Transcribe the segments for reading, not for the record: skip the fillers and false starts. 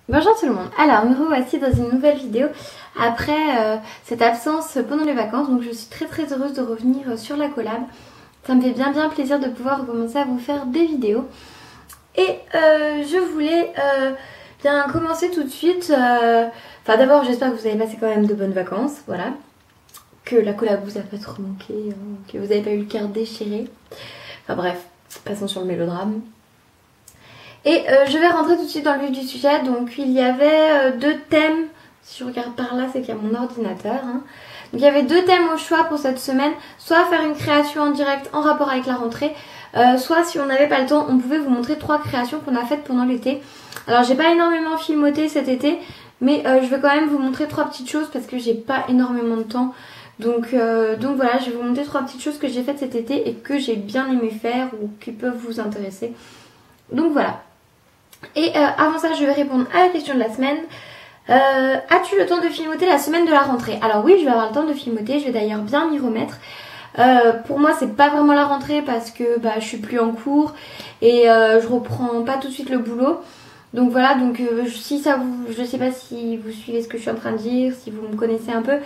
Bonjour tout le monde, alors me revoici dans une nouvelle vidéo après cette absence pendant les vacances. Donc je suis très heureuse de revenir sur la collab. Ça me fait bien plaisir de pouvoir recommencer à vous faire des vidéos. Et je voulais bien commencer tout de suite. Enfin d'abord j'espère que vous avez passé quand même de bonnes vacances, voilà. Que la collab vous a pas trop manqué, que vous n'avez pas eu le cœur déchiré. Enfin bref, passons sur le mélodrame. Et je vais rentrer tout de suite dans le vif du sujet. Donc il y avait deux thèmes. Si je regarde par là, c'est qu'il y a mon ordinateur. Donc il y avait deux thèmes au choix pour cette semaine. Soit faire une création en direct en rapport avec la rentrée. Soit si on n'avait pas le temps, on pouvait vous montrer 3 créations qu'on a faites pendant l'été. Alors j'ai pas énormément filmoté cet été. Mais je vais quand même vous montrer 3 petites choses parce que j'ai pas énormément de temps. Donc voilà, je vais vous montrer 3 petites choses que j'ai faites cet été et que j'ai bien aimé faire ou qui peuvent vous intéresser. Donc voilà. Et avant ça, je vais répondre à la question de la semaine. As-tu le temps de filmoter la semaine de la rentrée? Alors oui, je vais avoir le temps de filmoter, je vais d'ailleurs bien m'y remettre. Pour moi, c'est pas vraiment la rentrée parce que je suis plus en cours et je reprends pas tout de suite le boulot. Donc voilà, donc si ça vous, je sais pas si vous suivez ce que je suis en train de dire, si vous me connaissez un peu.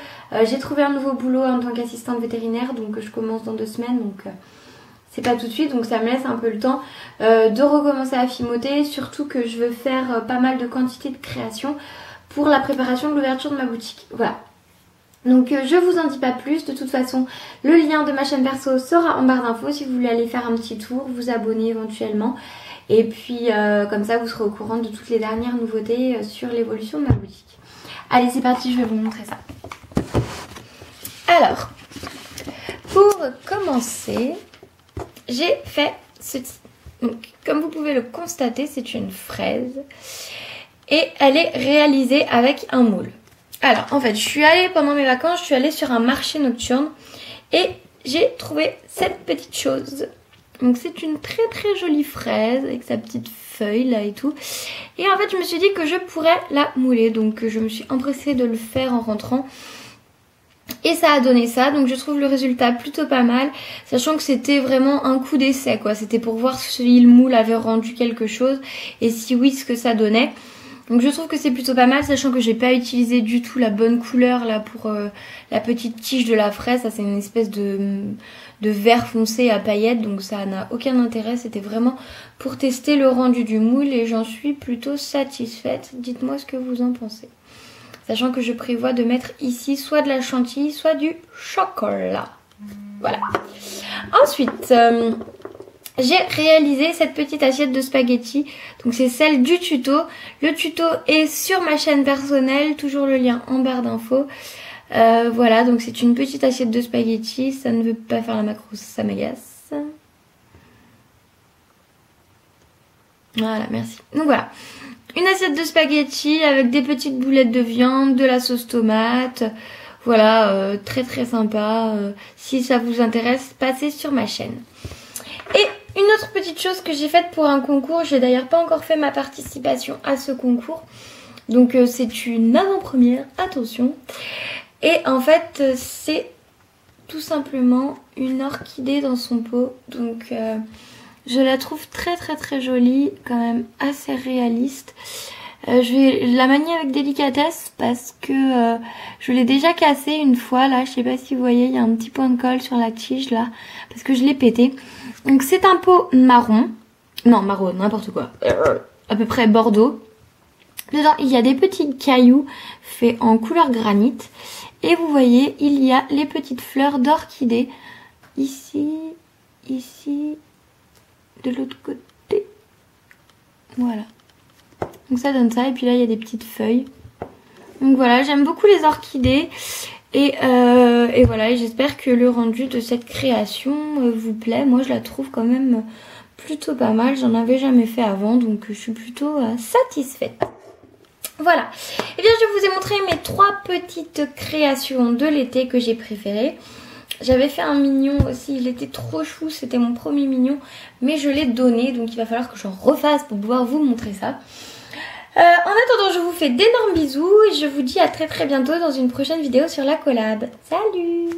J'ai trouvé un nouveau boulot en tant qu'assistante vétérinaire, donc je commence dans 2 semaines, donc c'est pas tout de suite, donc ça me laisse un peu le temps de recommencer à filmoter, surtout que je veux faire pas mal de quantité de création pour la préparation de l'ouverture de ma boutique. Voilà. Donc je vous en dis pas plus, de toute façon le lien de ma chaîne perso sera en barre d'infos si vous voulez aller faire un petit tour, vous abonner éventuellement. Et puis comme ça vous serez au courant de toutes les dernières nouveautés sur l'évolution de ma boutique. Allez c'est parti, je vais vous montrer ça. Alors, pour commencer, j'ai fait ceci. Donc, comme vous pouvez le constater, c'est une fraise. Et elle est réalisée avec un moule. Alors, en fait, je suis allée pendant mes vacances, je suis allée sur un marché nocturne. Et j'ai trouvé cette petite chose. Donc, c'est une très jolie fraise avec sa petite feuille là et tout. Et en fait, je me suis dit que je pourrais la mouler. Donc, je me suis empressée de le faire en rentrant. Et ça a donné ça, donc je trouve le résultat plutôt pas mal, sachant que c'était vraiment un coup d'essai quoi, c'était pour voir si le moule avait rendu quelque chose et si oui ce que ça donnait. Donc je trouve que c'est plutôt pas mal, sachant que j'ai pas utilisé du tout la bonne couleur là pour la petite tige de la fraise, ça c'est une espèce de vert foncé à paillettes, donc ça n'a aucun intérêt, c'était vraiment pour tester le rendu du moule et j'en suis plutôt satisfaite, dites-moi ce que vous en pensez. Sachant que je prévois de mettre ici soit de la chantilly, soit du chocolat. Voilà. Ensuite, j'ai réalisé cette petite assiette de spaghettis. Donc c'est celle du tuto. Le tuto est sur ma chaîne personnelle. Toujours le lien en barre d'infos. Voilà, donc c'est une petite assiette de spaghettis. Ça ne veut pas faire la macro, ça m'agace. Voilà, merci. Donc voilà. Une assiette de spaghettis avec des petites boulettes de viande, de la sauce tomate. Voilà, très sympa. Si ça vous intéresse, passez sur ma chaîne. Et une autre petite chose que j'ai faite pour un concours. J'ai d'ailleurs pas encore fait ma participation à ce concours. Donc c'est une avant-première, attention. Et en fait, c'est tout simplement une orchidée dans son pot. Donc je la trouve très jolie, quand même assez réaliste. Je vais la manier avec délicatesse parce que je l'ai déjà cassée une fois là. Je sais pas si vous voyez, il y a un petit point de colle sur la tige là parce que je l'ai pété. Donc c'est un pot marron. Non, marron, n'importe quoi. À peu près bordeaux. Dedans, il y a des petits cailloux faits en couleur granit. Et vous voyez, il y a les petites fleurs d'orchidée. Ici, de l'autre côté. Voilà. Donc ça donne ça. Et puis là, il y a des petites feuilles. Donc voilà, j'aime beaucoup les orchidées. Et voilà, et j'espère que le rendu de cette création vous plaît. Moi, je la trouve quand même plutôt pas mal. J'en avais jamais fait avant, donc je suis plutôt satisfaite. Voilà. Et bien, je vous ai montré mes 3 petites créations de l'été que j'ai préférées. J'avais fait un mignon aussi, il était trop chou, c'était mon premier mignon, mais je l'ai donné, donc il va falloir que j'en refasse pour pouvoir vous montrer ça. En attendant, je vous fais d'énormes bisous et je vous dis à très bientôt dans une prochaine vidéo sur la collab. Salut!